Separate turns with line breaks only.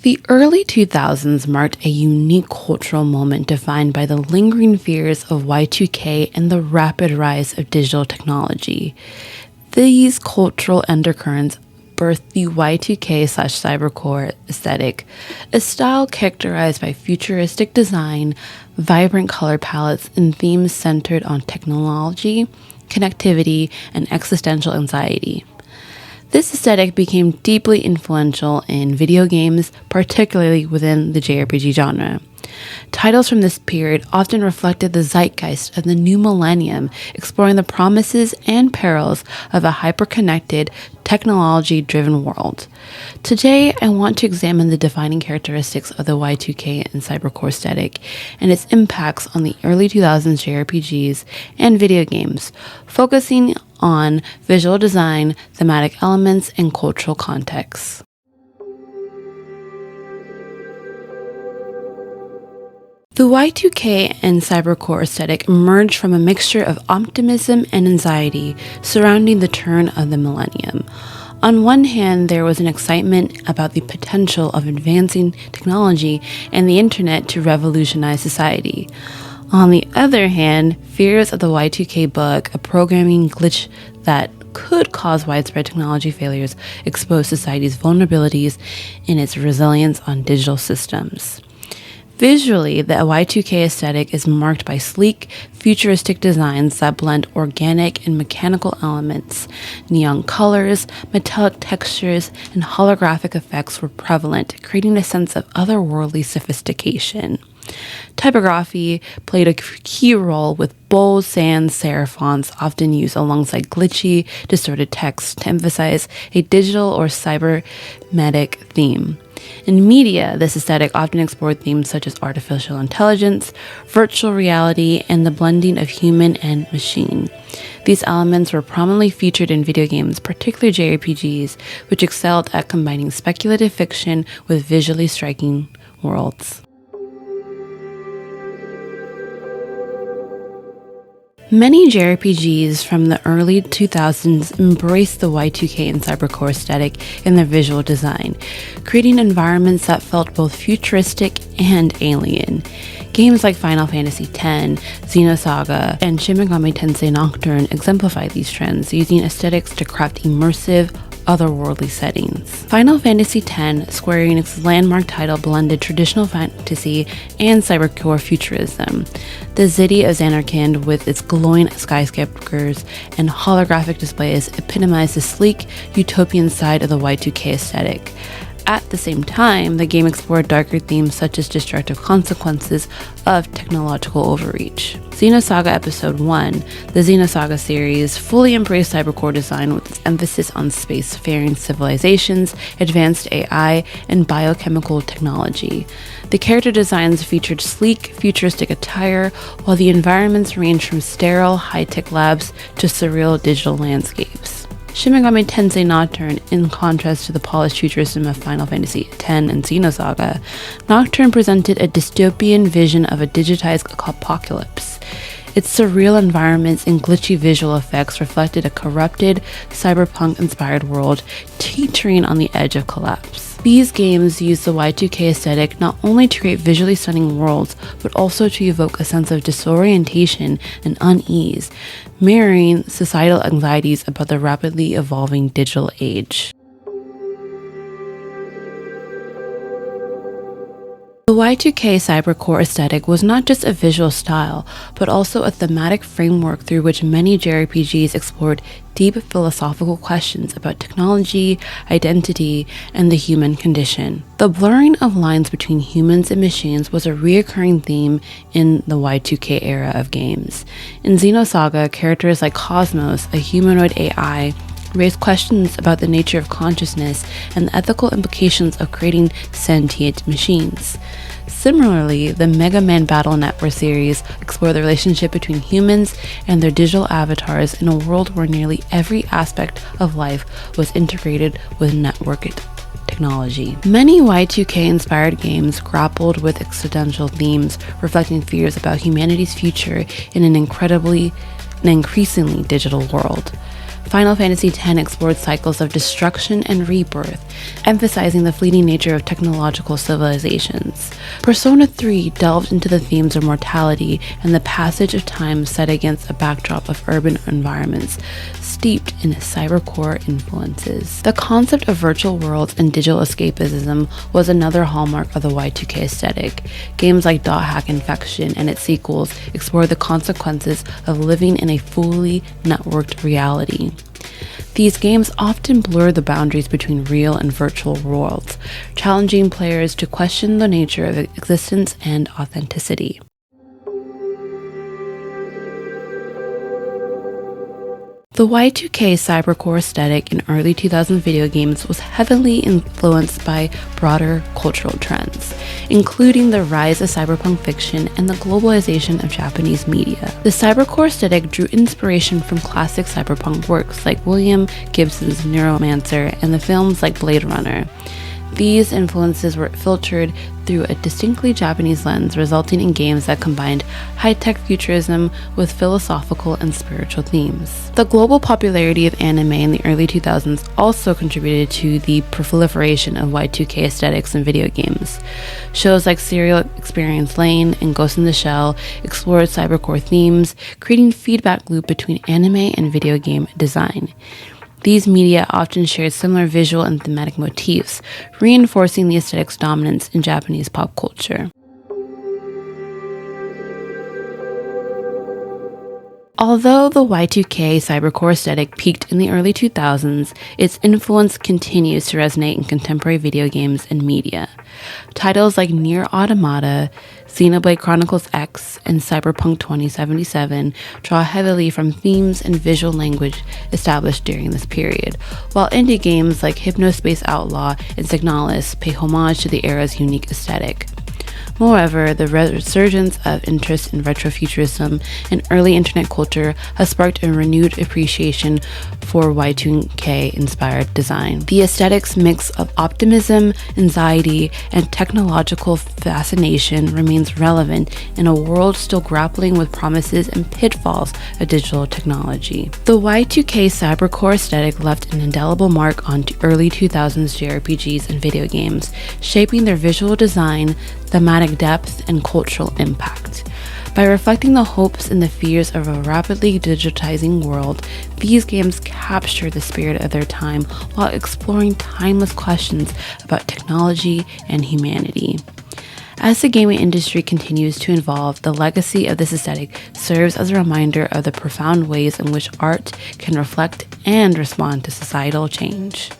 The early 2000s marked a unique cultural moment defined by the lingering fears of Y2K and the rapid rise of digital technology. These cultural undercurrents birthed the Y2K/Cybercore aesthetic, a style characterized by futuristic design, vibrant color palettes, and themes centered on technology, connectivity, and existential anxiety. This aesthetic became deeply influential in video games, particularly within the JRPG genre. Titles from this period often reflected the zeitgeist of the new millennium, exploring the promises and perils of a hyper-connected, technology-driven world. Today, I want to examine the defining characteristics of the Y2K and Cybercore aesthetic and its impacts on the early 2000s JRPGs and video games, focusing on visual design, thematic elements, and cultural contexts. The Y2K and Cybercore aesthetic emerged from a mixture of optimism and anxiety surrounding the turn of the millennium. On one hand, there was an excitement about the potential of advancing technology and the internet to revolutionize society. On the other hand, fears of the Y2K bug, a programming glitch that could cause widespread technology failures, exposed society's vulnerabilities in its reliance on digital systems. Visually, the Y2K aesthetic is marked by sleek, futuristic designs that blend organic and mechanical elements. Neon colors, metallic textures, and holographic effects were prevalent, creating a sense of otherworldly sophistication. Typography played a key role, with bold sans serif fonts often used alongside glitchy, distorted text to emphasize a digital or cybernetic theme. In media, this aesthetic often explored themes such as artificial intelligence, virtual reality, and the blending of human and machine. These elements were prominently featured in video games, particularly JRPGs, which excelled at combining speculative fiction with visually striking worlds. Many JRPGs from the early 2000s embraced the Y2K and Cybercore aesthetic in their visual design, creating environments that felt both futuristic and alien. Games like Final Fantasy X, Xenosaga, and Shin Megami Tensei Nocturne exemplify these trends, using aesthetics to craft immersive, otherworldly settings. Final Fantasy X, Square Enix's landmark title, blended traditional fantasy and cybercore futurism. The city of Xanarkand, with its glowing skyscrapers and holographic displays, epitomized the sleek, utopian side of the Y2K aesthetic. At the same time, the game explored darker themes such as destructive consequences of technological overreach. Xenosaga Episode 1, the Xenosaga series, fully embraced cybercore design with its emphasis on spacefaring civilizations, advanced AI, and biochemical technology. The character designs featured sleek, futuristic attire, while the environments ranged from sterile, high-tech labs to surreal digital landscapes. Shin Megami Tensei Nocturne, in contrast to the polished futurism of Final Fantasy X and Xenosaga, Nocturne presented a dystopian vision of a digitized apocalypse. Its surreal environments and glitchy visual effects reflected a corrupted, cyberpunk-inspired world teetering on the edge of collapse. These games use the Y2K aesthetic not only to create visually stunning worlds, but also to evoke a sense of disorientation and unease, mirroring societal anxieties about the rapidly evolving digital age. The Y2K Cybercore aesthetic was not just a visual style, but also a thematic framework through which many JRPGs explored deep philosophical questions about technology, identity, and the human condition. The blurring of lines between humans and machines was a recurring theme in the Y2K era of games. In Xenosaga, characters like Cosmos, a humanoid AI, raised questions about the nature of consciousness and the ethical implications of creating sentient machines. Similarly, the Mega Man Battle Network series explored the relationship between humans and their digital avatars in a world where nearly every aspect of life was integrated with networked technology. Many Y2K-inspired games grappled with existential themes, reflecting fears about humanity's future in an increasingly digital world. Final Fantasy X explored cycles of destruction and rebirth, emphasizing the fleeting nature of technological civilizations. Persona 3 delved into the themes of mortality and the passage of time set against a backdrop of urban environments steeped in cybercore influences. The concept of virtual worlds and digital escapism was another hallmark of the Y2K aesthetic. Games like Dot Hack Infection and its sequels explored the consequences of living in a fully networked reality. These games often blur the boundaries between real and virtual worlds, challenging players to question the nature of existence and authenticity. The Y2K cybercore aesthetic in early 2000 video games was heavily influenced by broader cultural trends, including the rise of cyberpunk fiction and the globalization of Japanese media. The cybercore aesthetic drew inspiration from classic cyberpunk works like William Gibson's Neuromancer and the films like Blade Runner. These influences were filtered through a distinctly Japanese lens, resulting in games that combined high-tech futurism with philosophical and spiritual themes. The global popularity of anime in the early 2000s also contributed to the proliferation of Y2K aesthetics in video games. Shows like Serial Experience Lane and Ghost in the Shell explored cybercore themes, creating a feedback loop between anime and video game design. These media often shared similar visual and thematic motifs, reinforcing the aesthetic's dominance in Japanese pop culture. Although the Y2K cybercore aesthetic peaked in the early 2000s, its influence continues to resonate in contemporary video games and media. Titles like Nier Automata, Xenoblade Chronicles X, and Cyberpunk 2077 draw heavily from themes and visual language established during this period, while indie games like Hypnospace Outlaw and Signalis pay homage to the era's unique aesthetic. Moreover, the resurgence of interest in retrofuturism and early internet culture has sparked a renewed appreciation for Y2K-inspired design. The aesthetic's mix of optimism, anxiety, and technological fascination remains relevant in a world still grappling with promises and pitfalls of digital technology. The Y2K cybercore aesthetic left an indelible mark on early 2000s JRPGs and video games, shaping their visual design, thematic depth, and cultural impact. By reflecting the hopes and the fears of a rapidly digitizing world, these games capture the spirit of their time while exploring timeless questions about technology and humanity. As the gaming industry continues to evolve, the legacy of this aesthetic serves as a reminder of the profound ways in which art can reflect and respond to societal change.